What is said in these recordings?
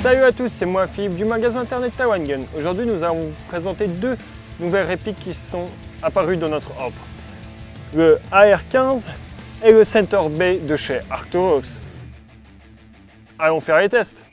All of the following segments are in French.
Salut à tous, c'est moi Philippe du magasin internet Taiwan Gun. Aujourd'hui nous allons vous présenter deux nouvelles répliques qui sont apparues dans notre offre. Le AR-15 et le Center B de chez Arc'teryx. Allons faire les tests.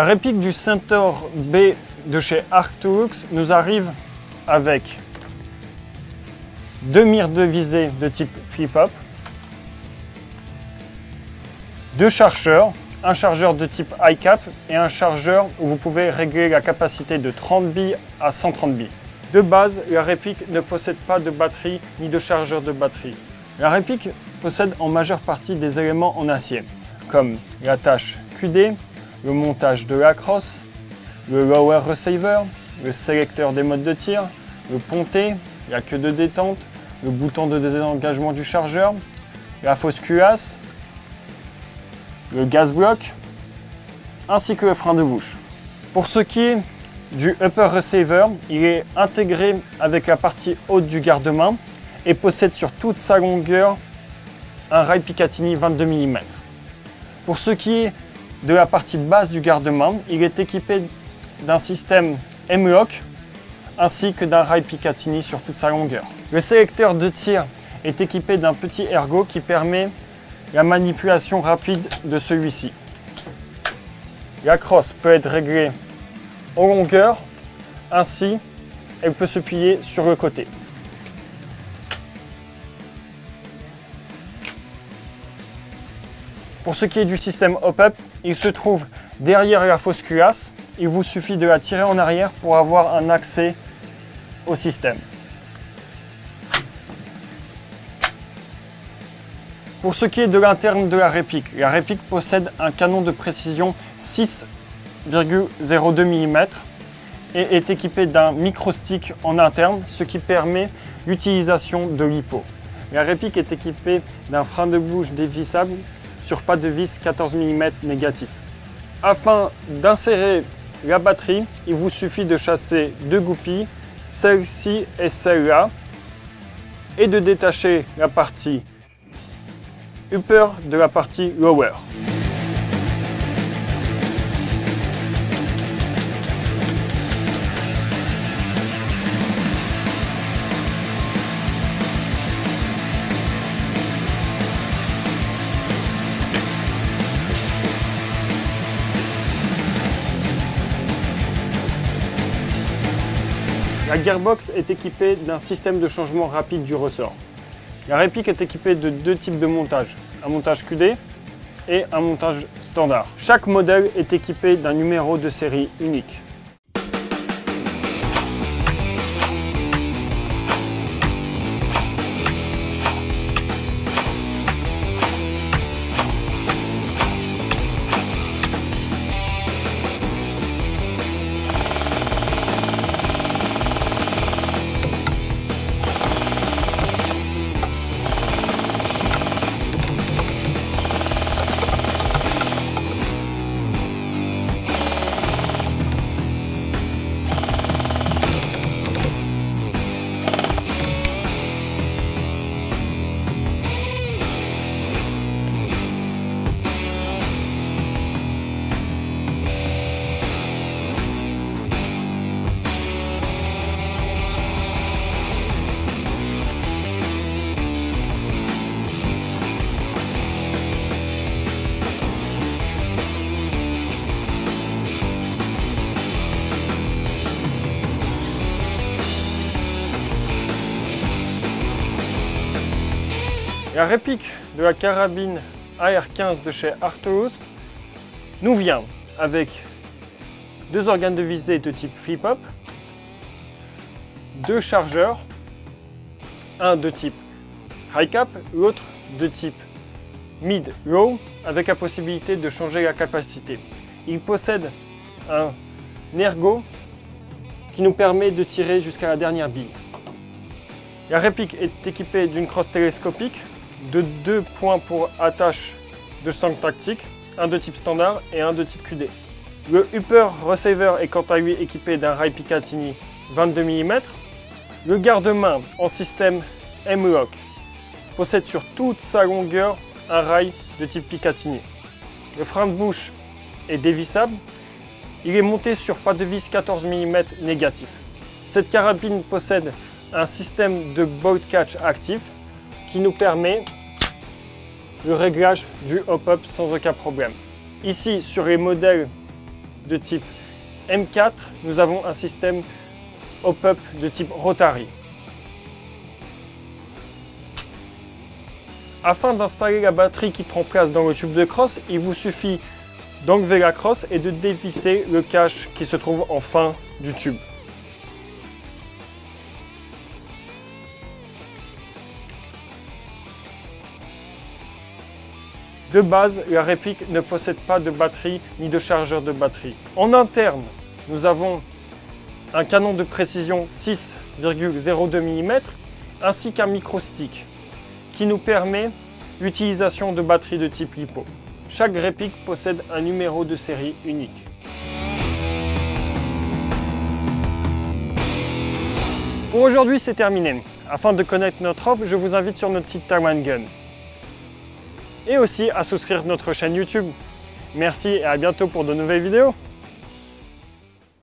La réplique du Center B de chez Arc'teryx nous arrive avec deux mires de visée de type flip-up, deux chargeurs, un chargeur de type high-cap et un chargeur où vous pouvez régler la capacité de 30 billes à 130 billes. De base, la réplique ne possède pas de batterie ni de chargeur de batterie. La réplique possède en majeure partie des éléments en acier, comme l'attache QD, le montage de la crosse, le lower receiver, le sélecteur des modes de tir, le pontet, la queue de détente, le bouton de désengagement du chargeur, la fausse culasse, le gas block, ainsi que le frein de bouche. Pour ce qui est du upper receiver, il est intégré avec la partie haute du garde-main et possède sur toute sa longueur un rail Picatinny 22 mm. Pour ce qui est de la partie basse du garde-main, il est équipé d'un système M-Lock ainsi que d'un rail Picatinny sur toute sa longueur. Le sélecteur de tir est équipé d'un petit ergot qui permet la manipulation rapide de celui-ci. La crosse peut être réglée en longueur, ainsi elle peut se plier sur le côté. Pour ce qui est du système hop-up, il se trouve derrière la fausse culasse. Il vous suffit de la tirer en arrière pour avoir un accès au système. Pour ce qui est de l'interne de la réplique possède un canon de précision 6,02 mm et est équipé d'un micro-stick en interne, ce qui permet l'utilisation de l'hypo. La réplique est équipée d'un frein de bouche dévissable sur pas de vis 14 mm négatif. Afin d'insérer la batterie, il vous suffit de chasser deux goupilles, celle-ci et celle-là, et de détacher la partie upper de la partie lower. La gearbox est équipée d'un système de changement rapide du ressort. La réplique est équipée de deux types de montage, un montage QD et un montage standard. Chaque modèle est équipé d'un numéro de série unique. La réplique de la carabine AR-15 de chez Arcturus nous vient avec 2 organes de visée de type flip-up, 2 chargeurs, un de type high cap, l'autre de type mid-low, avec la possibilité de changer la capacité. Il possède un ergot qui nous permet de tirer jusqu'à la dernière bille. La réplique est équipée d'une crosse télescopique, de 2 points pour attache de sangle tactique, un de type standard et un de type QD. Le upper receiver est quant à lui équipé d'un rail Picatinny 22 mm. Le garde-main en système M-Lock possède sur toute sa longueur un rail de type Picatinny. Le frein de bouche est dévissable. Il est monté sur pas de vis 14 mm négatif. Cette carabine possède un système de bolt catch actif qui nous permet le réglage du hop-up sans aucun problème. Ici, sur les modèles de type M4, nous avons un système hop-up de type Rotary. Afin d'installer la batterie qui prend place dans le tube de crosse, il vous suffit d'enlever la crosse et de dévisser le cache qui se trouve en fin du tube. De base, la réplique ne possède pas de batterie ni de chargeur de batterie. En interne, nous avons un canon de précision 6,02 mm ainsi qu'un micro-stick qui nous permet l'utilisation de batteries de type LiPo. Chaque réplique possède un numéro de série unique. Pour aujourd'hui, c'est terminé. Afin de connaître notre offre, je vous invite sur notre site Taiwan Gun. Et aussi à souscrire notre chaîne YouTube. Merci et à bientôt pour de nouvelles vidéos.